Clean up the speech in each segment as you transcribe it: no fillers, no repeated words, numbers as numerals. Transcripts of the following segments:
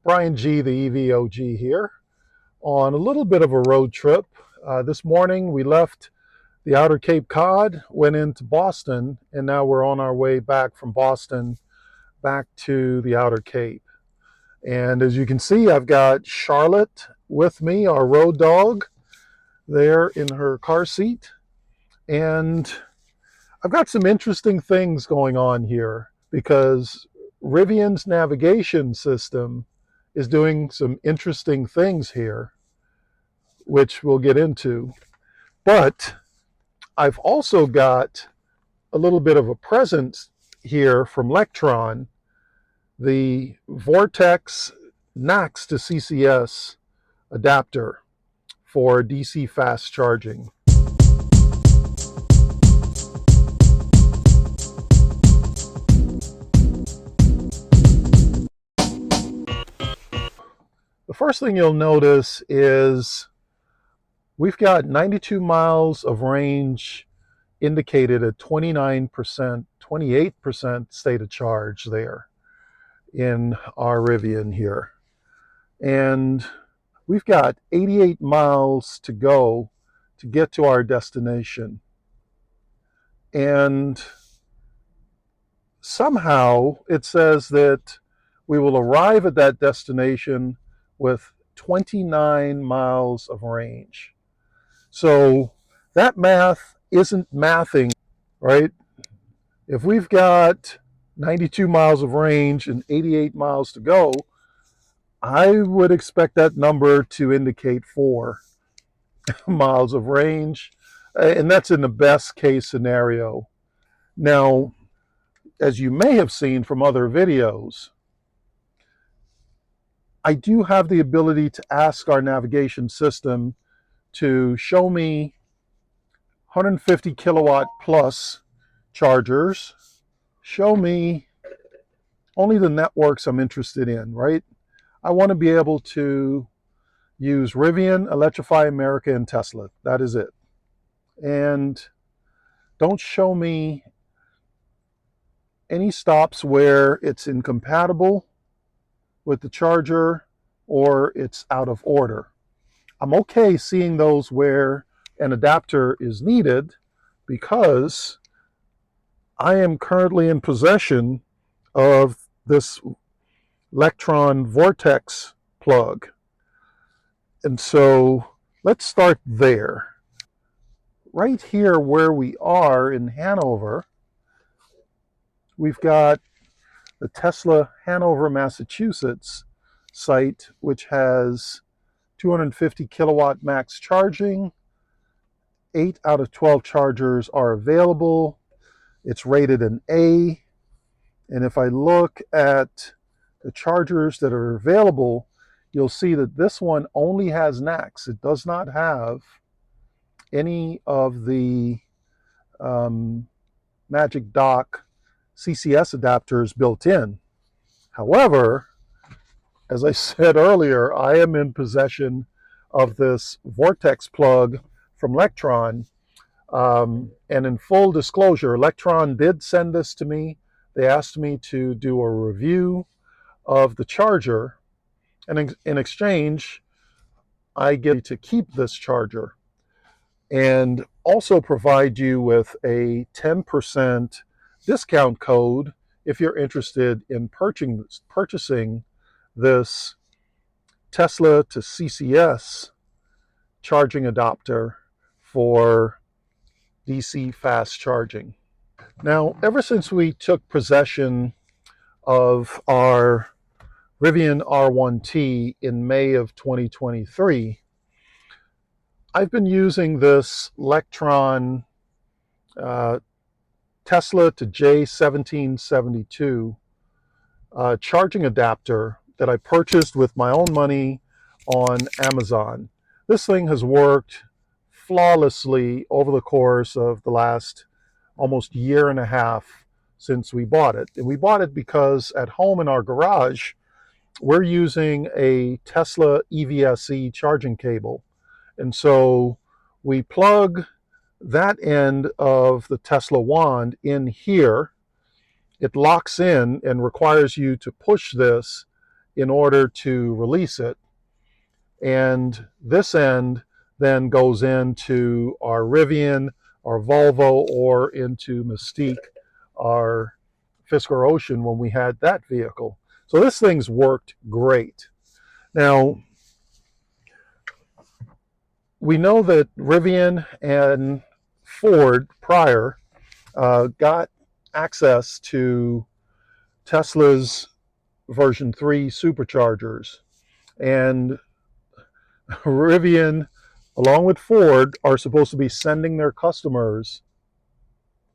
Brian G, the EVOG here, on a little bit of a road trip. This morning we left the outer Cape Cod, went into Boston, and now we're on our way back from Boston back to the outer Cape. And as you can see, I've got Charlotte with me, our road dog, there in her car seat. And I've got some interesting things going on here because Rivian's navigation system is doing some interesting things here, which we'll get into. But I've also got a little bit of a present here from Lectron, the Vortex NACS to CCS adapter for DC fast charging. The first thing you'll notice is we've got 92 miles of range indicated at 29%, 28% state of charge there in our Rivian here. And we've got 88 miles to go to get to our destination. And somehow it says that we will arrive at that destination with 29 miles of range. So that math isn't mathing, right? If we've got 92 miles of range and 88 miles to go, I would expect that number to indicate 4 miles of range, and that's in the best case scenario. Now, as you may have seen from other videos, I do have the ability to ask our navigation system to show me 150 kilowatt plus chargers, show me only the networks I'm interested in, right? I want to be able to use Rivian, Electrify America, and Tesla. That is it. And don't show me any stops where it's incompatible with the charger or it's out of order. I'm okay seeing those where an adapter is needed because I am currently in possession of this Lectron Vortex plug. And so let's start there. Right here where we are in Hanover, we've got the Tesla Hanover, Massachusetts site, which has 250 kilowatt max charging. 8 out of 12 chargers are available. It's rated an A. And if I look at the chargers that are available, you'll see that this one only has NACS. It does not have any of the Magic Dock CCS adapters built in. However, as I said earlier, I am in possession of this Vortex plug from Lectron. And in full disclosure, Lectron did send this to me. They asked me to do a review of the charger. And in exchange, I get to keep this charger and also provide you with a 10% discount code if you're interested in purchasing this Tesla to CCS charging adapter for DC fast charging. Now, ever since we took possession of our Rivian R1T in May of 2023, I've been using this Lectron Tesla to J1772 charging adapter that I purchased with my own money on Amazon. This thing has worked flawlessly over the course of the last almost year and a half since we bought it. And we bought it because at home in our garage, we're using a Tesla EVSE charging cable. And so we plug that end of the Tesla wand in here. It locks in and requires you to push this in order to release it. And this end then goes into our Rivian, our Volvo, or into Mystique, our Fisker Ocean when we had that vehicle. So this thing's worked great. Now, we know that Rivian and Ford prior got access to Tesla's version 3 superchargers. And Rivian, along with Ford, are supposed to be sending their customers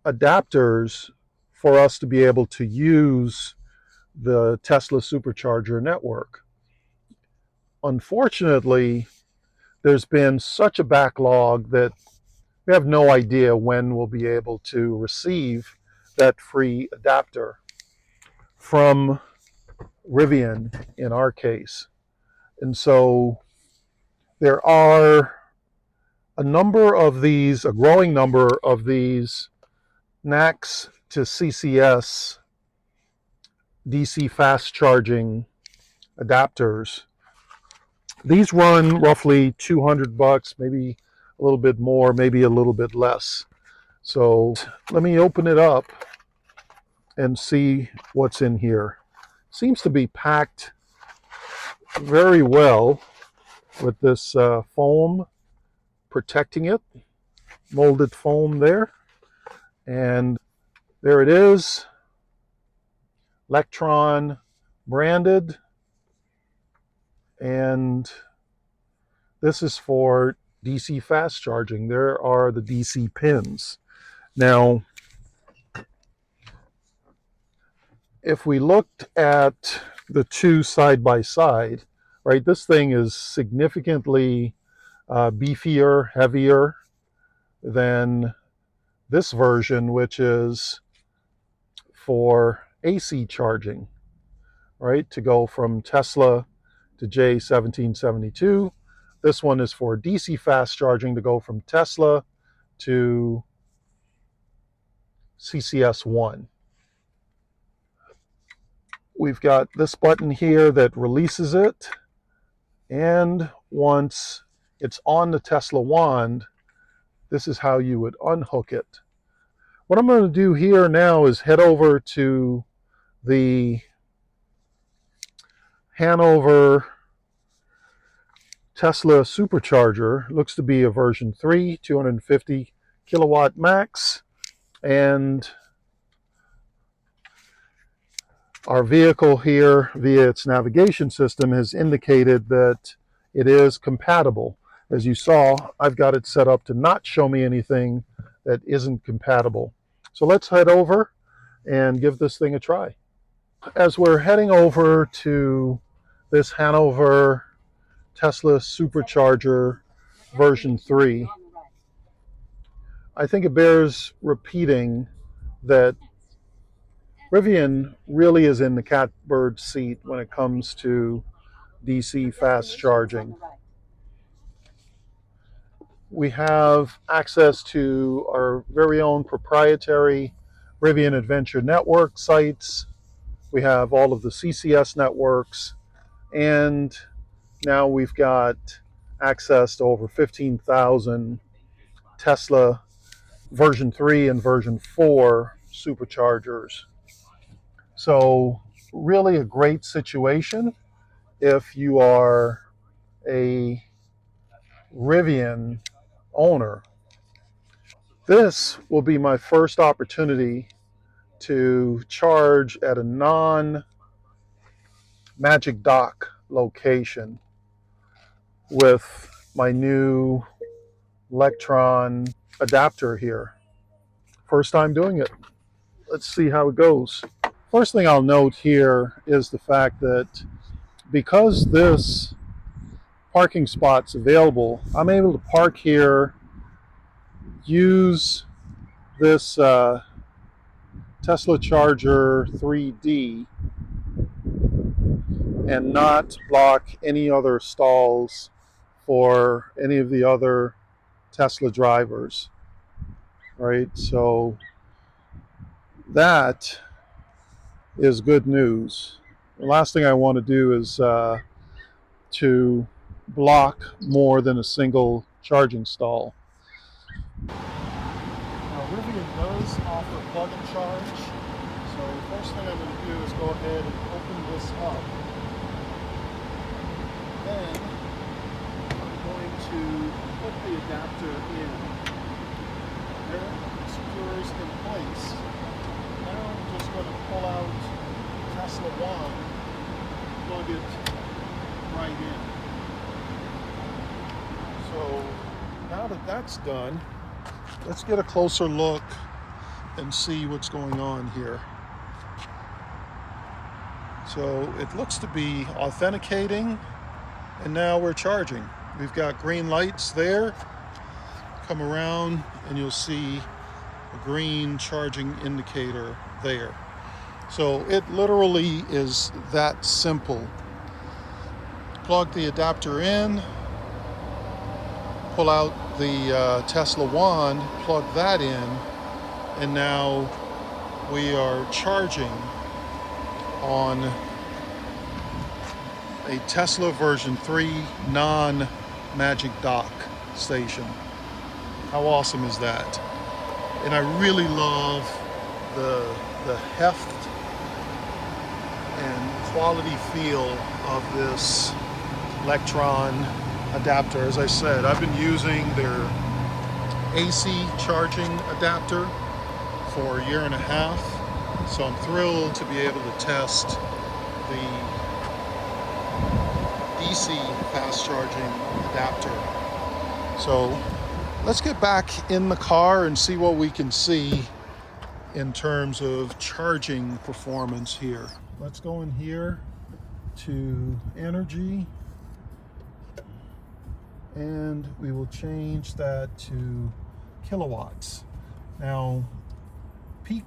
adapters for us to be able to use the Tesla supercharger network. Unfortunately, there's been such a backlog that we have no idea when we'll be able to receive that free adapter from Rivian in our case. And so there are a growing number of these NACS to CCS DC fast charging adapters. These run roughly $200, maybe a little bit more, maybe a little bit less. So let me open it up and see what's in here. Seems to be packed very well with this foam protecting it, molded foam there. And there it is, Lectron branded. And this is for DC fast charging. There are the DC pins. Now, if we looked at the two side by side, right, this thing is significantly beefier, heavier than this version, which is for AC charging, right, to go from Tesla to J1772. This one is for DC fast charging to go from Tesla to CCS1. We've got this button here that releases it, and once it's on the Tesla wand, this is how you would unhook it. What I'm going to do here now is head over to the Hanover Tesla Supercharger. Looks to be a version 3, 250 kilowatt max, and our vehicle here via its navigation system has indicated that it is compatible. As you saw, I've got it set up to not show me anything that isn't compatible. So let's head over and give this thing a try. As we're heading over to this Hanover Tesla Supercharger version 3, I think it bears repeating that Rivian really is in the catbird seat when it comes to DC fast charging. We have access to our very own proprietary Rivian Adventure Network sites. We have all of the CCS networks, and now we've got access to over 15,000 Tesla version 3 and version 4 superchargers. So really a great situation if you are a Rivian owner. This will be my first opportunity to charge at a non-Magic Dock location with my new Lectron adapter here. First time doing it. Let's see how it goes. First thing I'll note here is the fact that because this parking spot's available, I'm able to park here, use this Tesla Charger 3D, and not block any other stalls for any of the other Tesla drivers, right? So that is good news. The last thing I want to do is to block more than a single charging stall. Now, Rivian does offer plug and charge, so the first thing I'm going to do is go ahead and open this up. Then I'm going to put the adapter in. There it secures in place. Now I'm just going to pull out Tesla One, plug it right in. So now that that's done, let's get a closer look and see what's going on here. So it looks to be authenticating, and now we're charging. We've got green lights there. Come around and you'll see a green charging indicator there. So it literally is that simple. Plug the adapter in, pull out the Tesla One, plug that in, and now we are charging on a Tesla version 3 non-Magic Dock station. How awesome is that? And I really love the heft and quality feel of this Lectron adapter. As I said, I've been using their AC charging adapter for a year and a half, so I'm thrilled to be able to test the DC fast charging adapter. So let's get back in the car and see what we can see in terms of charging performance here. Let's go in here to energy, and we will change that to kilowatts. Now, peak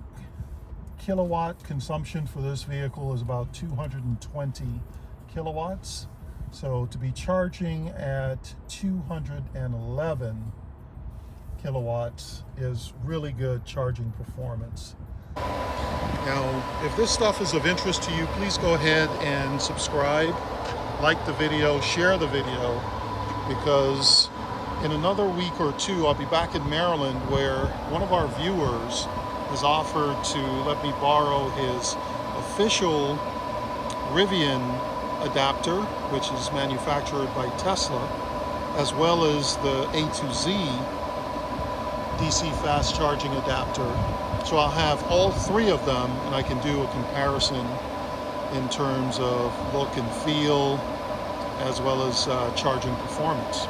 kilowatt consumption for this vehicle is about 220 kilowatts. So to be charging at 211 kilowatts is really good charging performance. Now, if this stuff is of interest to you, please go ahead and subscribe, like the video, share the video, because in another week or two, I'll be back in Maryland, where one of our viewers has offered to let me borrow his official Rivian adapter, which is manufactured by Tesla, as well as the A to Z DC fast charging adapter. So I'll have all three of them, and I can do a comparison in terms of look and feel, as well as charging performance.